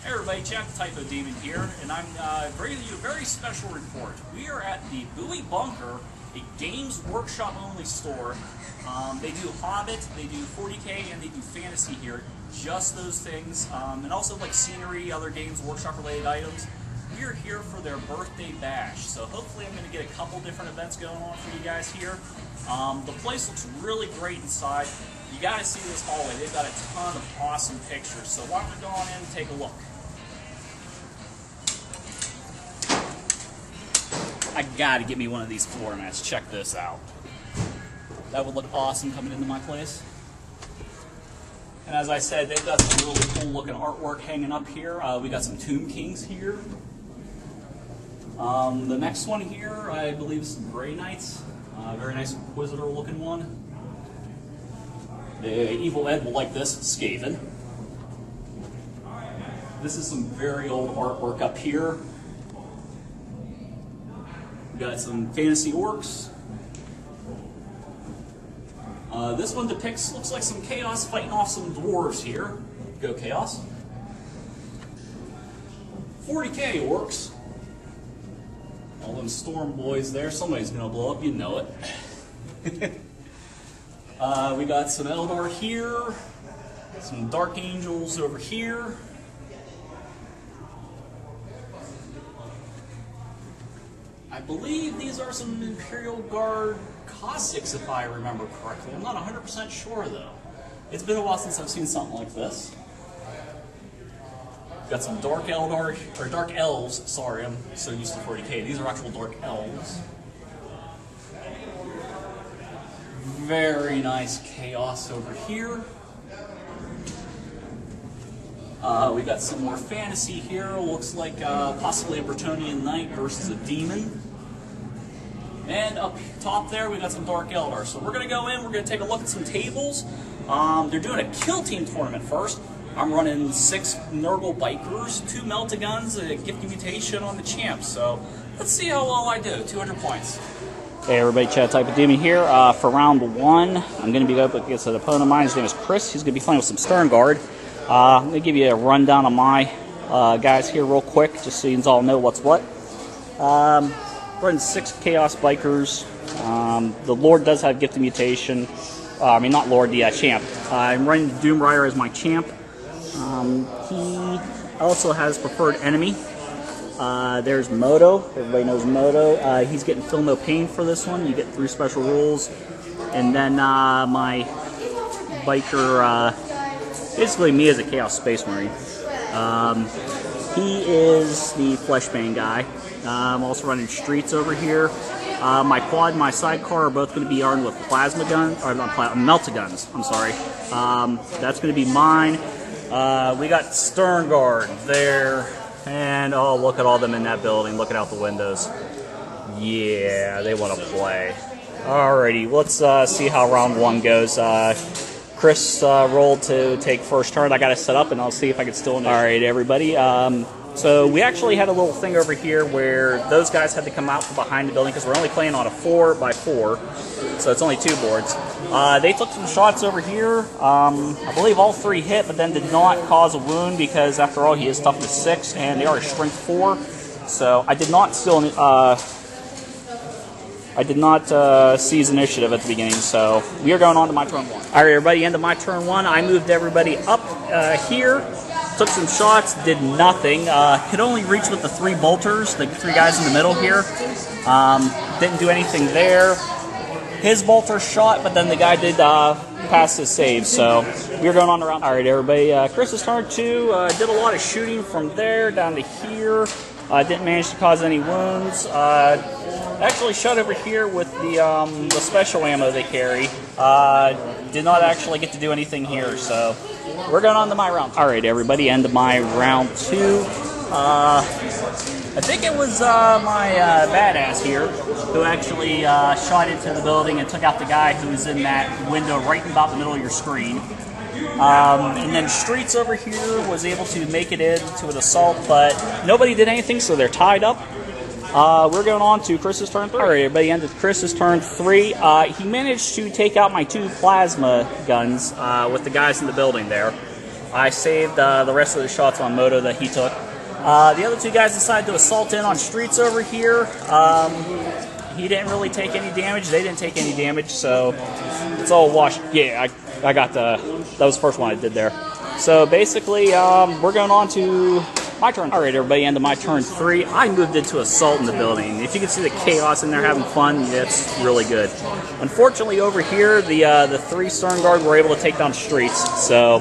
Hey everybody, Jack the Typo Demon here, and I'm bringing you a very special report. We are at the Bowie Bunker, a Games Workshop only store. They do Hobbit, they do 40K, and they do Fantasy here. Just those things, and also like scenery, other Games Workshop related items. We are here for their birthday bash, so hopefully I'm going to get a couple different events going on for you guys here. The place looks really great inside. You got to see this hallway. They've got a ton of awesome pictures, so why don't we go on in and take a look. I gotta get me one of these floor mats. Check this out. That would look awesome coming into my place. And as I said, they've got some really cool looking artwork hanging up here. We got some Tomb Kings here. The next one here, I believe, is some Grey Knights. Very nice Inquisitor looking one. The Evil Ed will like this, Skaven. This is some very old artwork up here. Got some fantasy orcs. This one looks like some chaos fighting off some dwarves here. Go chaos. 40K orcs. All them storm boys there. Somebody's gonna blow up, you know it. We got some Eldar here. Some Dark Angels over here. I believe these are some Imperial Guard Cossacks, if I remember correctly. I'm not 100% sure, though. It's been a while since I've seen something like this. Got some Dark Eldar, or Dark Elves. Sorry, I'm so used to 40K. These are actual Dark Elves. Very nice Chaos over here. We got some more fantasy here. Looks like possibly a Bretonnian Knight versus a Demon. And up top there, we got some Dark Eldar. So we're going to go in, we're going to take a look at some tables. They're doing a Kill Team tournament first. I'm running 6 Nurgle Bikers, 2 Melta-Guns, a Gifted Mutation on the Champ. So let's see how well I do. 200 points. Hey everybody, Chad Type of Demon here. For round 1, I'm going to be up against an opponent of mine. His name is Chris. He's going to be playing with some Stern Guard. I'm going to give you a rundown of my guys here real quick, just so you all know what's what. Running 6 Chaos Bikers. The Lord does have Gifted Mutation. I mean, not Lord, the Champ. I'm running Doom Rider as my Champ. He also has Preferred Enemy. There's Moto. Everybody knows Moto. He's getting Feel No Pain for this one. You get 3 special rules. And then my Biker... basically me as a Chaos Space Marine. He is the Fleshbane guy. I'm also running Streets over here. My quad and my sidecar are both going to be armed with plasma guns, or not Melta-Guns, I'm sorry. That's going to be mine. We got Stern Guard there. And oh, look at all them in that building, looking out the windows. Yeah, they want to play. Alrighty, let's see how round 1 goes. Chris rolled to take first turn. I got to set up, and I'll see if I can still. All right, everybody. So we actually had a little thing over here where those guys had to come out from behind the building because we're only playing on a 4x4, so it's only 2 boards. They took some shots over here. I believe all 3 hit, but then did not cause a wound because, after all, he is toughness 6, and they are strength 4. So I did not steal. I did not seize initiative at the beginning, so we are going on to my turn 1. All right, everybody, end of my turn 1. I moved everybody up here, took some shots, did nothing. Could only reach with the 3 bolters, the 3 guys in the middle here. Didn't do anything there. His bolter shot, but then the guy did pass his save, so we're going on around. All right, everybody, Chris's turn 2. Did a lot of shooting from there down to here. Didn't manage to cause any wounds. Actually shot over here with the special ammo they carry. Did not actually get to do anything here, so we're going on to my round 2. All right, everybody, end of my round 2. I think it was my badass here who actually shot into the building and took out the guy who was in that window right about the middle of your screen. And then Streets over here was able to make it into an assault, but nobody did anything, so they're tied up. We're going on to Chris's turn 3. All right, everybody, ended Chris's turn 3. He managed to take out my 2 plasma guns with the guys in the building there. I saved the rest of the shots on Moto that he took. The other two guys decided to assault in on Streets over here. He didn't really take any damage. They didn't take any damage, so it's all washed. Yeah, I got that was the first one I did there. So basically, we're going on to my turn. All right, everybody, end of my turn 3. I moved into Assault in the building. If you can see the chaos in there having fun, it's really good. Unfortunately, over here, the 3 Stern Guard were able to take down Streets, so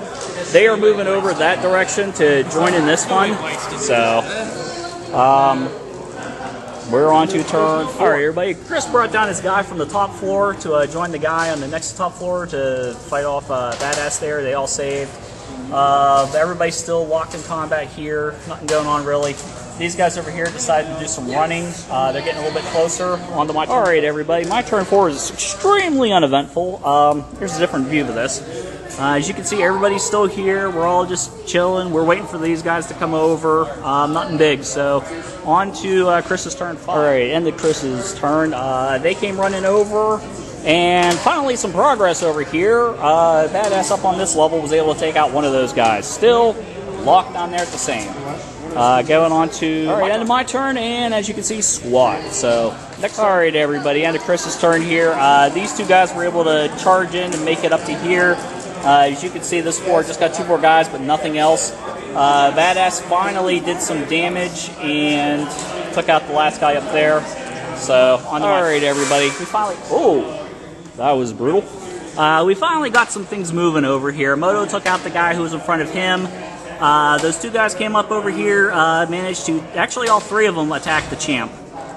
they are moving over that direction to join in this fun. So, we're on to turn 4. All right, everybody. Chris brought down his guy from the top floor to join the guy on the next top floor to fight off Badass there. They all saved. Everybody's still locked in combat here. Nothing going on really. These guys over here decided to do some running. They're getting a little bit closer onto my turn. All right, everybody. My turn 4 is extremely uneventful. Here's a different view of this. As you can see, everybody's still here. We're all just chilling. We're waiting for these guys to come over. Nothing big. So on to Chris's turn 5. All right, end of Chris's turn. They came running over. And finally some progress over here. Badass up on this level was able to take out one of those guys. Still locked down there at the same. Going on to end of my turn, and as you can see, squat. So next, all right, everybody, end of Chris's turn here. These two guys were able to charge in and make it up to here. As you can see, this floor just got 2 more guys, but nothing else. Badass finally did some damage and took out the last guy up there. So on all right, everybody, we finally. Oh. That was brutal. We finally got some things moving over here. Moto took out the guy who was in front of him. Those 2 guys came up over here, managed to, actually all 3 of them attacked the champ.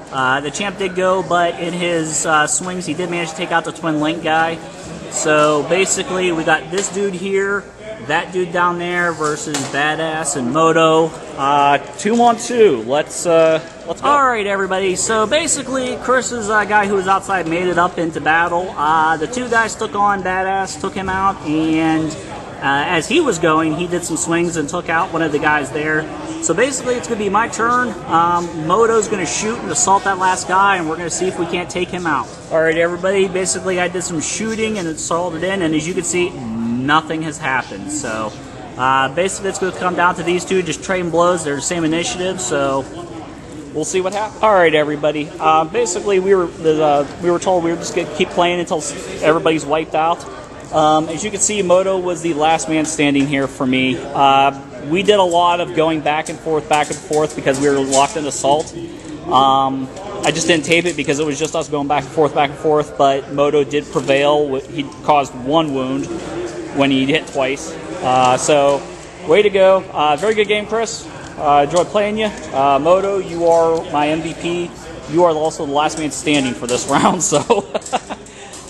The champ did go, but in his swings he did manage to take out the Twin Link guy. So basically we got this dude here, that dude down there versus Badass and Moto. 2 on 2. Let's go. All right, everybody. So basically, Chris's guy who was outside made it up into battle. The 2 guys took on Badass, took him out, and as he was going, he did some swings and took out one of the guys there. So basically, it's going to be my turn. Moto's going to shoot and assault that last guy, and we're going to see if we can't take him out. All right, everybody. Basically, I did some shooting and assaulted in, and as you can see, nothing has happened. So basically, it's going to come down to these 2 just trading blows. They're the same initiative, so we'll see what happens. All right, everybody. Basically, we were told we were just going to keep playing until everybody's wiped out. As you can see, Moto was the last man standing here for me. We did a lot of going back and forth because we were locked in assault. I just didn't tape it because it was just us going back and forth, but Moto did prevail. He caused 1 wound when he hit twice. So, way to go. Very good game, Chris. Enjoyed playing you. Moto, you are my MVP. You are also the last man standing for this round, so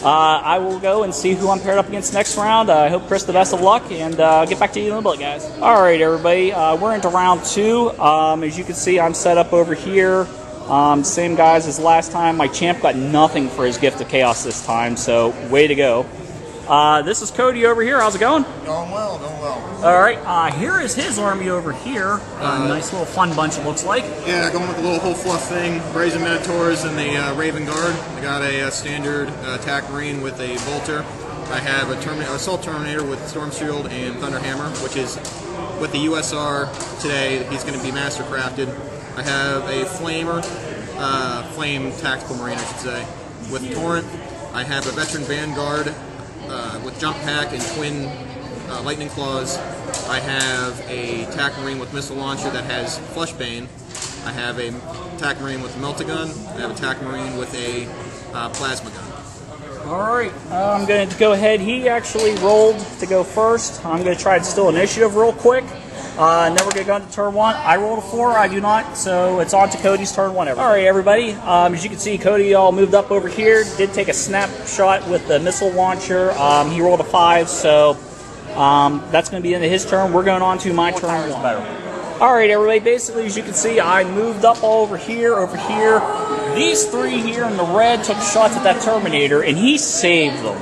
I will go and see who I'm paired up against next round. I hope Chris the best of luck, and get back to you in a bit, guys. All right, everybody. We're into round 2. As you can see, I'm set up over here. Same guys as last time. My champ got nothing for his Gift of Chaos this time, so way to go. This is Cody over here. How's it going? Going well, going well. All right, here is his army over here. Nice little fun bunch, it looks like. Yeah, going with the little whole fluff thing. Brazen Minotaurs and the Raven Guard. I got a standard attack marine with a bolter. I have a assault terminator with Storm Shield and Thunder Hammer, which is with the USR today. He's going to be master crafted. I have a flamer, flame tactical marine, I should say, with Torrent. I have a veteran Vanguard with jump pack and twin lightning claws. I have a tac marine with missile launcher that has Flushbane. I have a tac marine with a meltagun. I have a tac marine with a plasma gun. Alright, I'm going to go ahead. He actually rolled to go first. I'm going to try to steal initiative real quick. And then we're going to go into turn 1. I rolled a 4, I do not, so it's on to Cody's turn 1. Alright, everybody. As you can see, Cody all moved up over here. Did take a snapshot with the missile launcher. He rolled a 5, so that's going to be the end of his turn. We're going on to my turn 1. Alright, everybody. Basically, as you can see, I moved up all over here, These 3 here in the red took shots at that Terminator, and he saved them.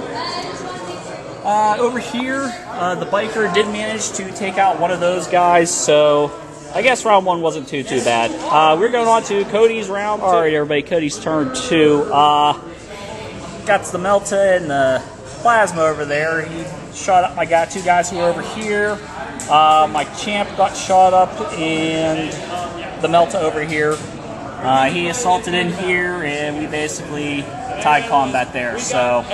Over here, the biker did manage to take out one of those guys, so I guess round 1 wasn't too bad. We're going on to Cody's round 2. Alright, everybody, Cody's turn 2. Got the Melta and the Plasma over there. He shot up. I got two guys who were over here. My champ got shot up, and the Melta over here. He assaulted in here, and we basically tied combat there. So,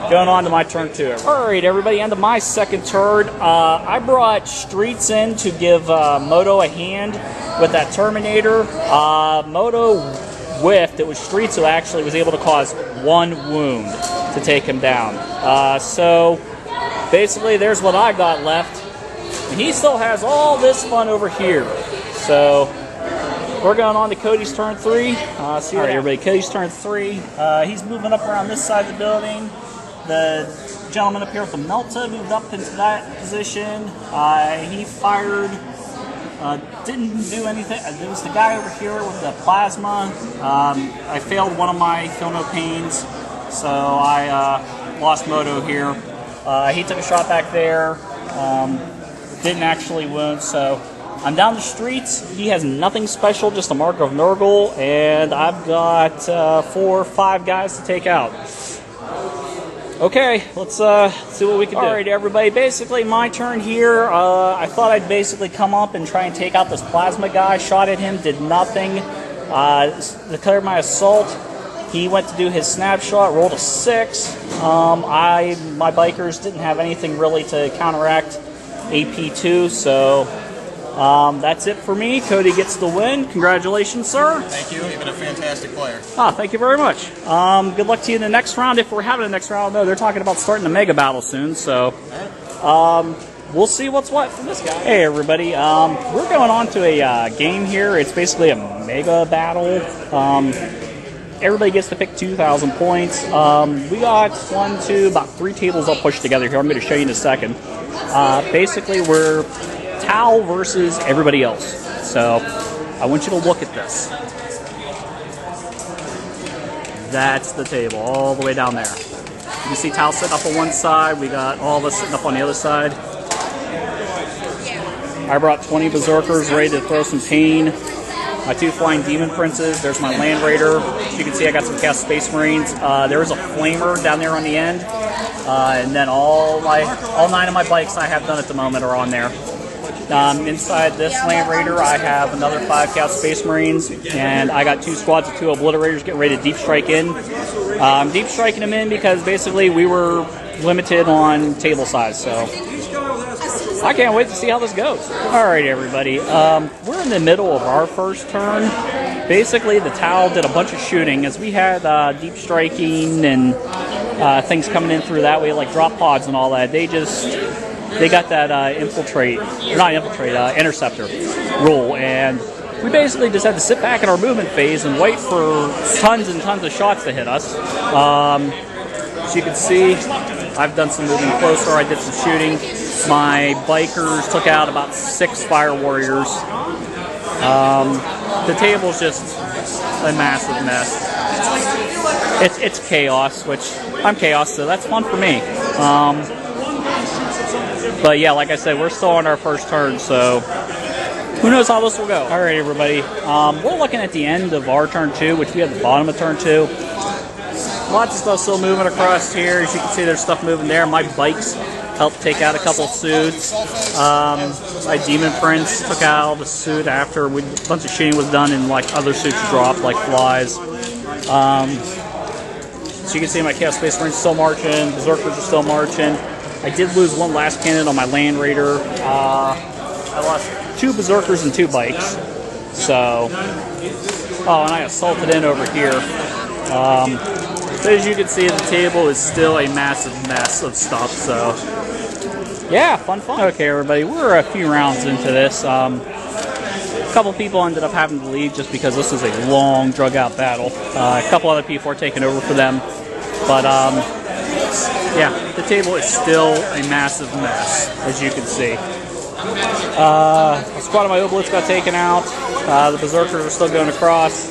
going on to my turn 2. Alright, everybody, end of my second turn. I brought Streets in to give Moto a hand with that Terminator. Moto whiffed. It was Streets who actually was able to cause 1 wound to take him down. So, basically, there's what I got left. And he still has all this fun over here. So, we're going on to Cody's turn 3. Alright, everybody, Cody's turn 3. He's moving up around this side of the building. The gentleman up here with the Melta moved up into that position. He fired, didn't do anything. There was the guy over here with the Plasma. I failed one of my Feel No Pains, so I lost Moto here. He took a shot back there. Didn't actually wound, so I'm down the Streets. He has nothing special, just a Mark of Nurgle, and I've got 4 or 5 guys to take out. Okay, let's see what we can do. Alright, everybody, basically my turn here. I thought I'd basically come up and try and take out this Plasma guy. Shot at him, did nothing. Declared my assault. He went to do his snapshot, rolled a 6. My bikers didn't have anything really to counteract AP2, so that's it for me. Cody gets the win. Congratulations, sir. Thank you. You've been a fantastic player. Thank you very much. Good luck to you in the next round. If we're having a next round, no, they're talking about starting a mega battle soon, so we'll see what's what from this guy. Hey, everybody. We're going on to a game here. It's basically a mega battle. Everybody gets to pick 2,000 points. We got about 3 tables all pushed together here. I'm going to show you in a second. Basically, we're Tau versus everybody else. So, I want you to look at this. That's the table, all the way down there. You can see Tau sitting up on one side. We got all of us sitting up on the other side. I brought 20 Berserkers ready to throw some pain. My 2 Flying Demon Princes. There's my Land Raider. As you can see, I got some Chaos Space Marines. There is a Flamer down there on the end. And then all 9 of my bikes I have done at the moment are on there. Inside this Land Raider, I have another 5 Chaos Space Marines, and I got 2 squads of 2 Obliterators getting ready to deep strike in. I'm deep striking them in because basically we were limited on table size, so I can't wait to see how this goes. Alright, everybody, we're in the middle of our first turn. Basically, the Tau did a bunch of shooting as we had deep striking and things coming in through that way, like drop pods and all that. They got that interceptor rule, and we basically just had to sit back in our movement phase and wait for tons and tons of shots to hit us. As you can see, I've done some moving closer. I did some shooting. My bikers took out about 6 Fire Warriors. The table's just a massive mess. It's chaos, which I'm chaos, so that's fun for me. But yeah, like I said, we're still on our first turn, so who knows how this will go. Alright, everybody. We're looking at the end of our turn 2, which we have the bottom of turn 2. Lots of stuff still moving across here. As you can see, there's stuff moving there. My bikes helped take out a couple suits. My Demon Prince took out a suit after a bunch of shooting was done and like other suits dropped, like flies. So you can see my Chaos Space Marines still marching. Berserkers are still marching. I did lose 1 last cannon on my Land Raider. I lost 2 Berserkers and 2 bikes. So, and I assaulted in over here. So as you can see, the table is still a massive mess of stuff. So, yeah, fun. Okay, everybody, we're a few rounds into this. A couple people ended up having to leave just because this is a long, drug-out battle. A couple other people are taking over for them. But, yeah, the table is still a massive mess, as you can see. A squad of my Oblits got taken out. The Berserkers are still going across.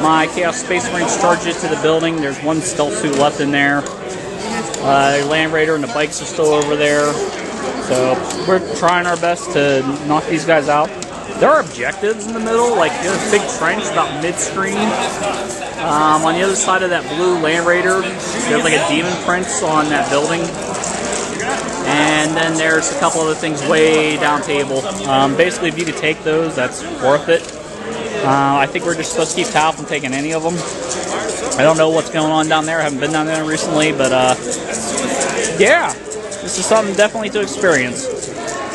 My Chaos Space Marines charged it to the building. There's 1 stealth suit left in there. The Land Raider and the bikes are still over there. So we're trying our best to knock these guys out. There are objectives in the middle, like there's a big trench about mid-screen. On the other side of that blue Land Raider, there's like a demon prince on that building. And then there's a couple other things way down table. Basically, if you could take those, that's worth it. I think we're just supposed to keep Tal from taking any of them. I don't know what's going on down there. I haven't been down there recently, but yeah, this is something definitely to experience.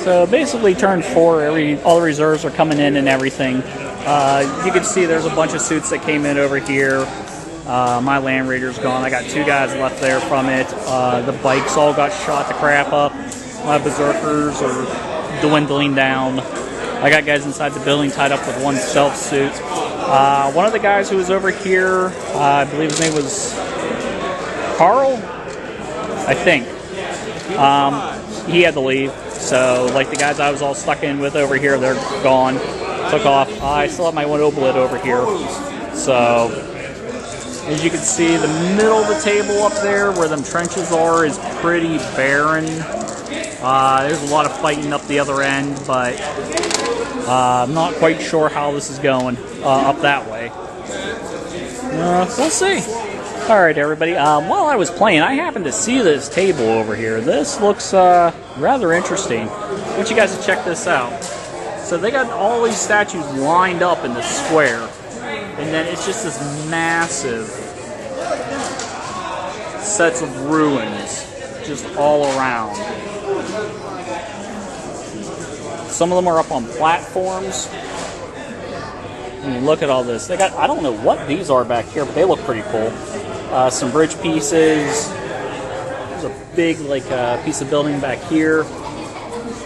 So basically, turn 4, all the reserves are coming in and everything. You can see there's a bunch of suits that came in over here. My Land Raider's gone. I got 2 guys left there from it. The bikes all got shot to crap up. My Berserkers are dwindling down. I got guys inside the building tied up with 1 stealth suit. One of the guys who was over here, I believe his name was Carl, I think. He had to leave. So, like the guys I was all stuck in with over here, they're gone. Took off. I still have my 1 oblit over here. So, as you can see, the middle of the table up there where them trenches are is pretty barren. There's a lot of fighting up the other end, but I'm not quite sure how this is going up that way. We'll see. Alright, everybody. While I was playing, I happened to see this table over here. This looks rather interesting. I want you guys to check this out. So they got all these statues lined up in the square. And then it's just this massive sets of ruins just all around. Some of them are up on platforms. I mean, look at all this. They got, I don't know what these are back here, but they look pretty cool. Some bridge pieces. There's a big piece of building back here.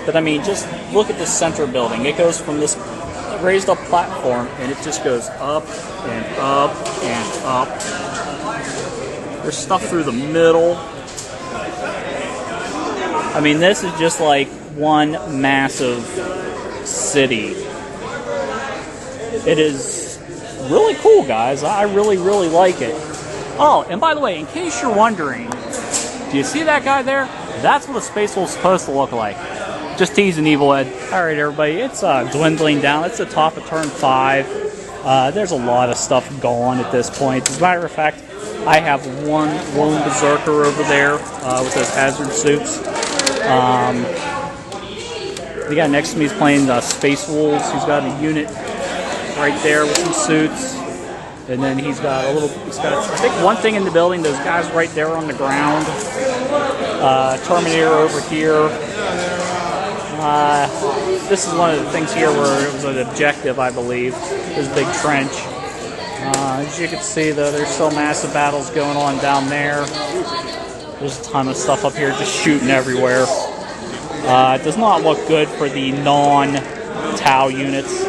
But I mean, just look at this center building. It goes from this raised up platform and it just goes up and up and up. There's stuff through the middle. I mean, this is just like one massive city. It is really cool, guys. I really, really like it. Oh, and by the way, in case you're wondering, do you see that guy there? That's what a space wolf's supposed to look like. Just teasing Evil Ed. Alright, everybody, it's dwindling down. It's the top of turn 5. There's a lot of stuff gone at this point. As a matter of fact, I have 1 lone Berserker over there with those hazard suits. The guy next to me is playing Space Wolves. He's got a unit right there with some suits. And then he's got I think 1 thing in the building, those guys right there on the ground. Terminator over here. This is one of the things here where it was an objective, I believe. This big trench. As you can see, though, there's still massive battles going on down there. There's a ton of stuff up here just shooting everywhere. It does not look good for the non-Tau units,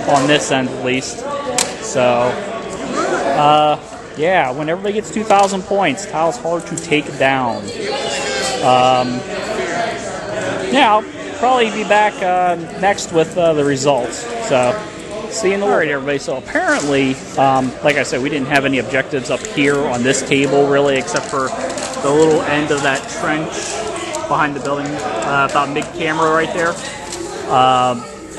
on this end at least. So, yeah, when everybody gets 2,000 points, Tau's hard to take down. Yeah, I'll probably be back next with the results. So, see you in the Alright, everybody. So apparently, like I said, we didn't have any objectives up here on this table, really, except for the little end of that trench behind the building, about mid-camera right there.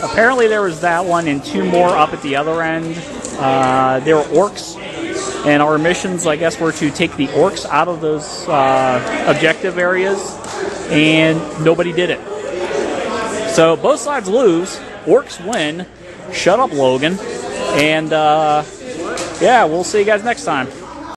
Apparently there was that one and 2 more up at the other end. There were orcs, and our missions, I guess, were to take the orcs out of those objective areas, and nobody did it. So both sides lose, orcs win. Shut up, Logan. And, yeah, we'll see you guys next time.